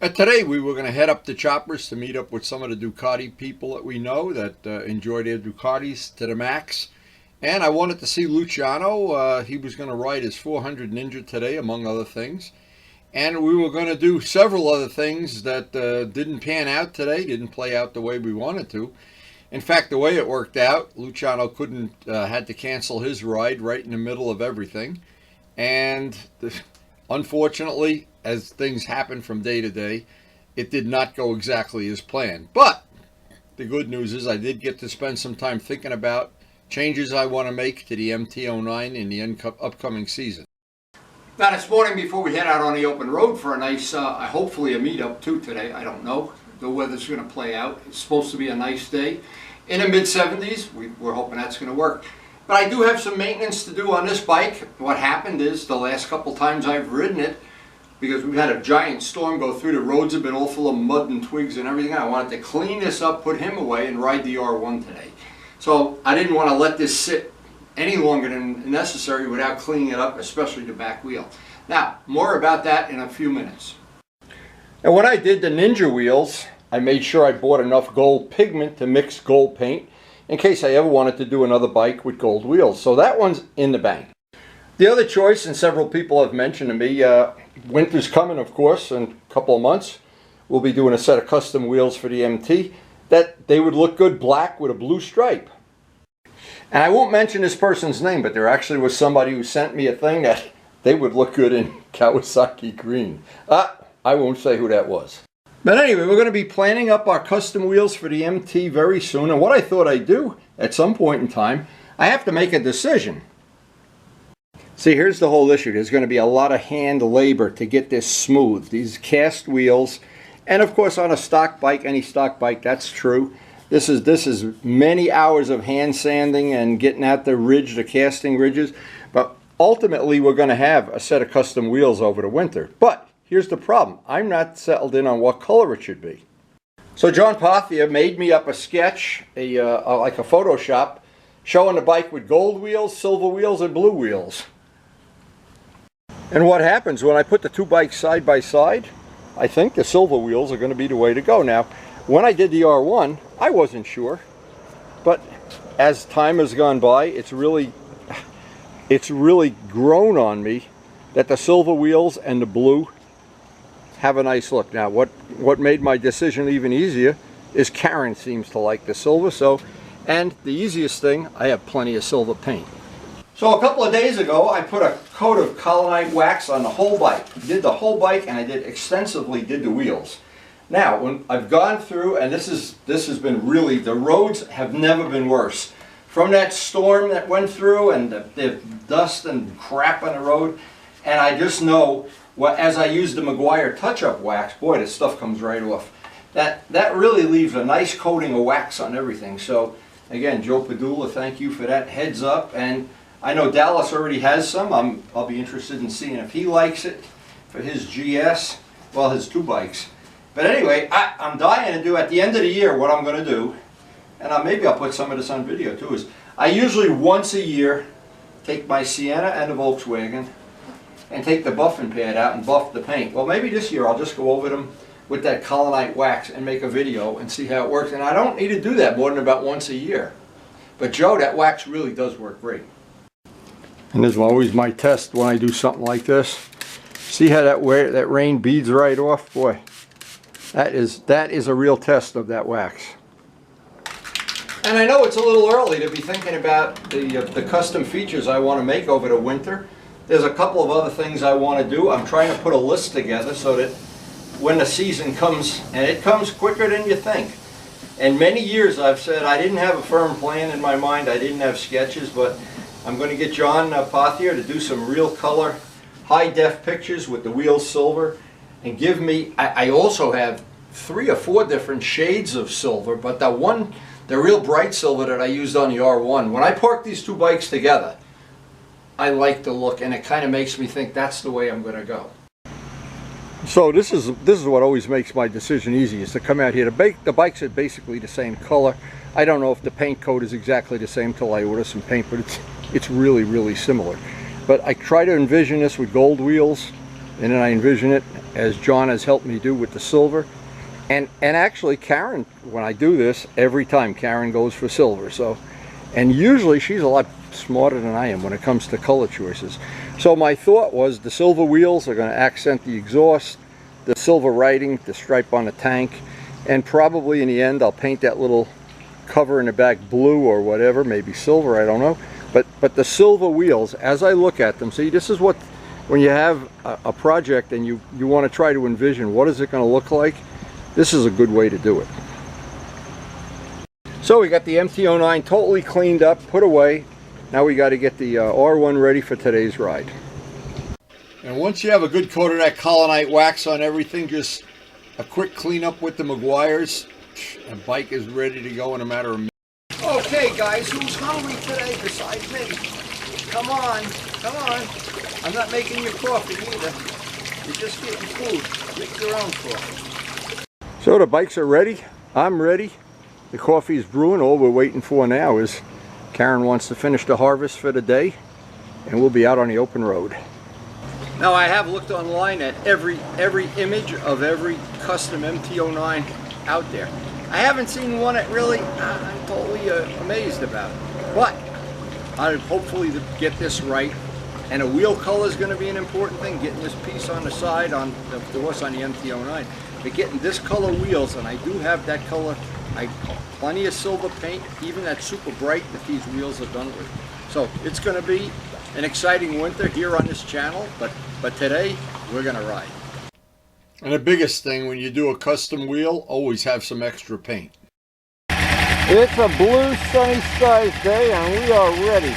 Today we were going to head up to Choppers to meet up with some of the Ducati people that we know that enjoy their Ducatis to the max. And I wanted to see Luciano. He was going to ride his 400 Ninja today, among other things. And we were going to do several other things that didn't pan out today, didn't play out the way we wanted to. In fact, the way it worked out, Luciano had to cancel his ride right in the middle of everything. And unfortunately, as things happen from day to day, it did not go exactly as planned. But the good news is I did get to spend some time thinking about changes I want to make to the MT-09 in the upcoming season. Now this morning, before we head out on the open road for a nice, hopefully a meetup too today, I don't know. The weather's going to play out. It's supposed to be a nice day. In the mid-70s, we're hoping that's going to work. But I do have some maintenance to do on this bike. What happened is the last couple times I've ridden it, because we've had a giant storm go through, the roads have been all full of mud and twigs and everything. I wanted to clean this up, put him away, and ride the R1 today. So I didn't want to let this sit any longer than necessary without cleaning it up, especially the back wheel. Now, more about that in a few minutes. And when I did the Ninja wheels, I made sure I bought enough gold pigment to mix gold paint in case I ever wanted to do another bike with gold wheels. So that one's in the bank. The other choice, and several people have mentioned to me, winter's coming, of course, in a couple of months. We'll be doing a set of custom wheels for the MT that they would look good black with a blue stripe. And I won't mention this person's name, but there actually was somebody who sent me a thing that they would look good in Kawasaki green. I won't say who that was. But anyway, we're going to be planning up our custom wheels for the MT very soon. And what I thought I'd do at some point in time, I have to make a decision. See, here's the whole issue. There's going to be a lot of hand labor to get this smooth. These cast wheels, and of course on a stock bike, any stock bike, that's true. This is many hours of hand sanding and getting out the ridge, the casting ridges. But ultimately, we're going to have a set of custom wheels over the winter. But here's the problem. I'm not settled in on what color it should be. So John Pathia made me up a sketch, like a Photoshop, showing the bike with gold wheels, silver wheels, and blue wheels. And what happens when I put the two bikes side by side, I think the silver wheels are going to be the way to go. Now, when I did the R1, I wasn't sure. But as time has gone by, it's really grown on me that the silver wheels and the blue have a nice look. Now, what made my decision even easier is Karen seems to like the silver. And the easiest thing, I have plenty of silver paint. So a couple of days ago, I put a coat of Colonite wax on the whole bike. Did the whole bike, and I did the wheels. Now, when I've gone through, and this has been really, the roads have never been worse. From that storm that went through, and the dust and crap on the road, and I just know, as I use the Meguiar touch-up wax, boy, this stuff comes right off. That really leaves a nice coating of wax on everything. So, again, Joe Padula, thank you for that heads up. And I know Dallas already has some. I'll be interested in seeing if he likes it for his GS, well, his two bikes. But anyway, I'm dying to do at the end of the year what I'm going to do, and maybe I'll put some of this on video too, is I usually once a year take my Sienna and the Volkswagen and take the buffing pad out and buff the paint. Well, maybe this year I'll just go over them with that Colonite wax and make a video and see how it works. And I don't need to do that more than about once a year. But Joe, that wax really does work great. And this is always my test when I do something like this. See how that rain beads right off? Boy, that is a real test of that wax. And I know it's a little early to be thinking about the custom features I want to make over the winter. There's a couple of other things I want to do. I'm trying to put a list together so that when the season comes, and it comes quicker than you think. And many years I've said I didn't have a firm plan in my mind, I didn't have sketches, but I'm going to get John Pathia to do some real color, high-def pictures with the wheels silver, and give me, I also have 3 or 4 different shades of silver, but the real bright silver that I used on the R1, when I park these two bikes together, I like the look, and it kind of makes me think that's the way I'm going to go. So this is what always makes my decision easy, is to come out here. The bikes are basically the same color. I don't know if the paint coat is exactly the same till I order some paint, but it's really, really similar. But I try to envision this with gold wheels, and then I envision it as John has helped me do with the silver. And actually Karen, when I do this, every time Karen goes for silver. So, and usually she's a lot smarter than I am when it comes to color choices. So my thought was the silver wheels are going to accent the exhaust, the silver writing, the stripe on the tank, and probably in the end I'll paint that little cover in the back blue or whatever, maybe silver, I don't know. But the silver wheels, as I look at them, see, this is what, when you have a project and you want to try to envision what is it going to look like, this is a good way to do it. So we got the MT-09 totally cleaned up, put away. Now we got to get the R1 ready for today's ride. And once you have a good coat of that Colonite wax on everything, just a quick cleanup with the Meguiars, and bike is ready to go in a matter of minutes. Okay guys, who's hungry today besides me? Come on, come on. I'm not making your coffee either. You're just getting food. Make your own coffee. So the bikes are ready. I'm ready. The coffee's brewing. All we're waiting for now is Karen wants to finish the harvest for the day, and we'll be out on the open road. Now I have looked online at every image of every custom MT-09 out there. I haven't seen one that really I'm totally amazed about. But I'll hopefully get this right. And a wheel color is going to be an important thing. Getting this piece on the side, on the horse on the MT-09, but getting this color wheels, and I do have that color. Plenty of silver paint, even that super bright that these wheels are done with. So it's going to be an exciting winter here on this channel, but today we're going to ride. And the biggest thing when you do a custom wheel, always have some extra paint. It's a blue sunny skies day and we are ready.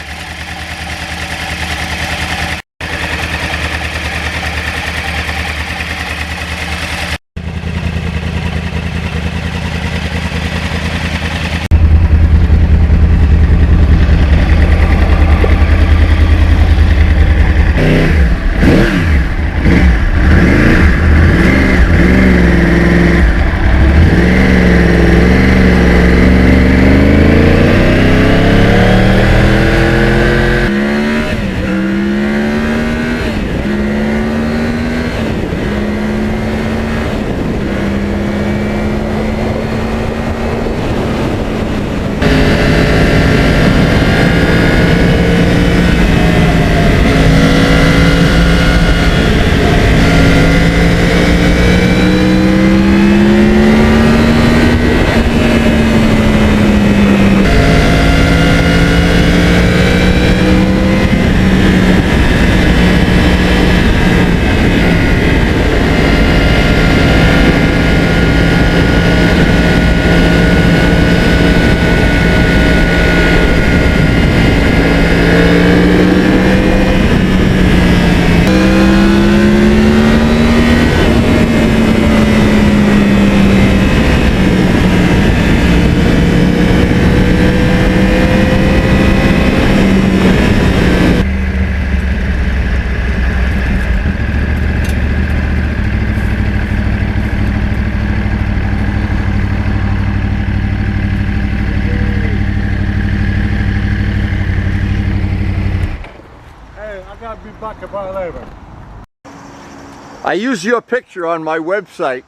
I use your picture on my website.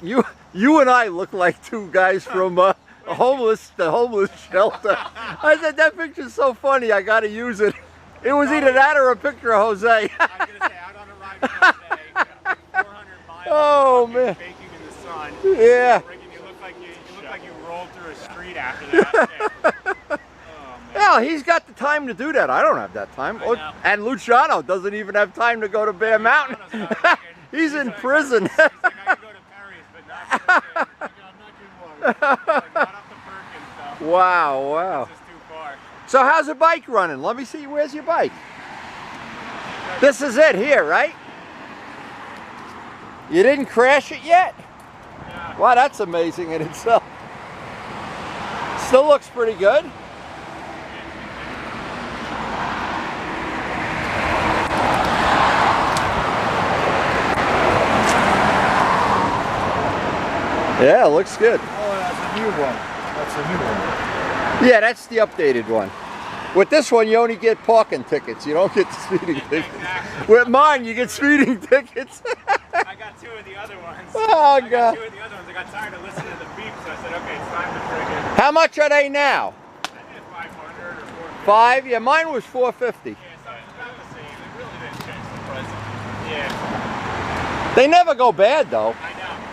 You and I look like two guys from the homeless shelter. I said that picture's so funny. I got to use it. It was either that or a picture of Jose. I was gonna say out on a ride with Jose, like 400 miles. Oh man. Baking in the sun. Yeah. You look like you rolled through a street after that. Yeah. Oh, yeah, he's got the time to do that. I don't have that time. And Luciano doesn't even have time to go to Bear Mountain. He's in prison. He's like, I can go to Paris, but not to I'm not doing water. Like, not up the Perkins stuff. Wow, wow. This is too far. So how's the bike running? Let me see, where's your bike? This is it here, right? You didn't crash it yet? Yeah. Wow, that's amazing in itself. Still looks pretty good. Yeah, it looks good. Oh, that's a new one. That's a new one. Yeah, that's the updated one. With this one, you only get parking tickets. You don't get the speeding tickets. Exactly. With mine, you get speeding tickets. I got two of the other ones. Oh, I God. got two of the other ones. I got tired of listening to the beep, so I said, okay, it's time to friggin'. How much are they now? I did 500 or 450. 5? Yeah, mine was 450. Yeah, something's about the same. It really didn't change the price. Yeah, They never go bad though.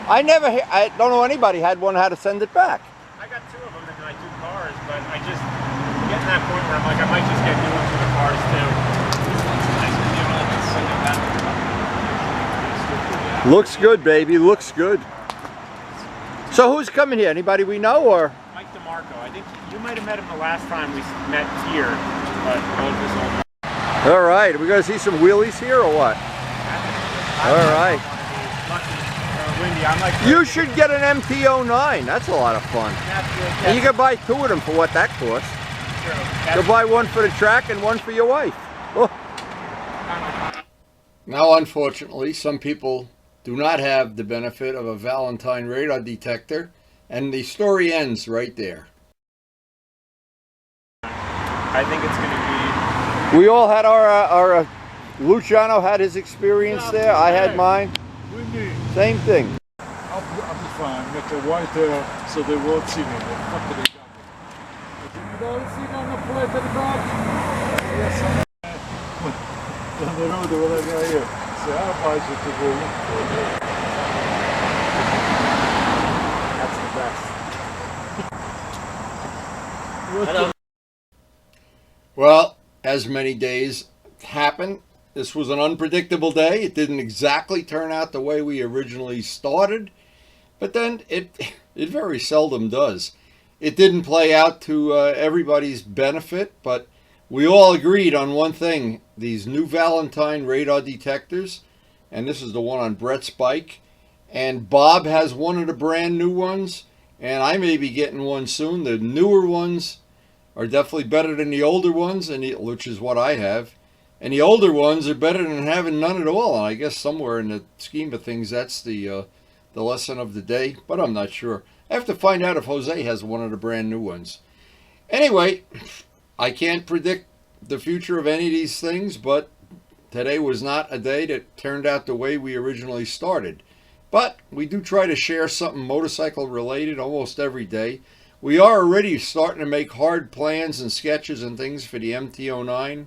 I know. I don't know anybody had one how to send it back. I got two of them in my two cars, but I just getting that point where I'm like, I might just get new ones for the cars too. This one's nice because you don't have to send it back. Looks good, baby. Looks good. So who's coming here? Anybody we know or? Mike DeMarco. I think you might have met him the last time we met here, but old. All right. Are we gonna see some wheelies here or what? All right. Windy. I'm like, You should get an MT-09. That's a lot of fun. And you can buy two of them for what that costs. You'll buy one for the track and one for your wife. Oh. Now, unfortunately, some people do not have the benefit of a Valentine radar detector, and the story ends right there. I think it's going to be. We all had our Luciano had his experience there. I had mine. Windy. Same thing. I'll be fine with the white so they won't see me. They'll fuck it up. You don't see on the plate at the back? Yes, down the road, they were like, oh, yeah. So I'll buy you to go. That's the best. Well, as many days happen, this was an unpredictable day. It didn't exactly turn out the way we originally started, but then it very seldom does. It didn't play out to everybody's benefit, but we all agreed on one thing: these new Valentine radar detectors, and this is the one on Brett's bike, and Bob has one of the brand new ones, and I may be getting one soon. The newer ones are definitely better than the older ones, which is what I have. And the older ones are better than having none at all. And I guess somewhere in the scheme of things, that's the lesson of the day. But I'm not sure. I have to find out if Jose has one of the brand new ones. Anyway, I can't predict the future of any of these things, but today was not a day that turned out the way we originally started. But we do try to share something motorcycle related almost every day. We are already starting to make hard plans and sketches and things for the MT-09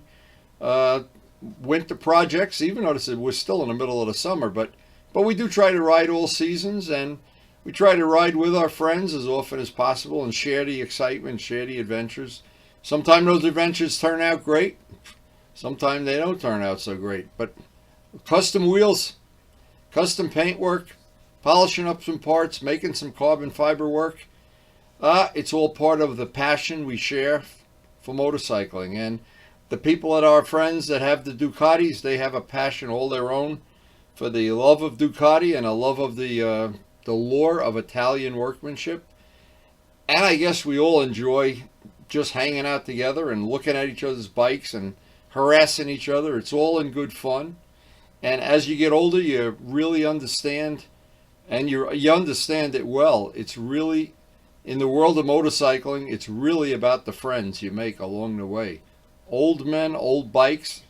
winter projects, even though we're still in the middle of the summer. But we do try to ride all seasons, and we try to ride with our friends as often as possible and share the excitement, share the adventures. Sometimes those adventures turn out great. Sometimes they don't turn out so great. But custom wheels, custom paint work, polishing up some parts, making some carbon fiber work, it's all part of the passion we share for motorcycling. And the people that are friends that have the Ducatis, they have a passion all their own for the love of Ducati and a love of the lore of Italian workmanship. And I guess we all enjoy just hanging out together and looking at each other's bikes and harassing each other. It's all in good fun. And as you get older, you really understand, and you understand it well. It's really, in the world of motorcycling, it's really about the friends you make along the way. Old men, old bikes,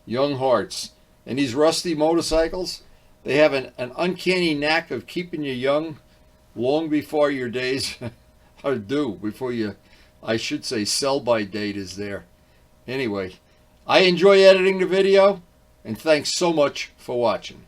young hearts. And these rusty motorcycles, they have an uncanny knack of keeping you young long before your days are due, before you, I should say, sell-by date is there. Anyway, I enjoy editing the video, and thanks so much for watching.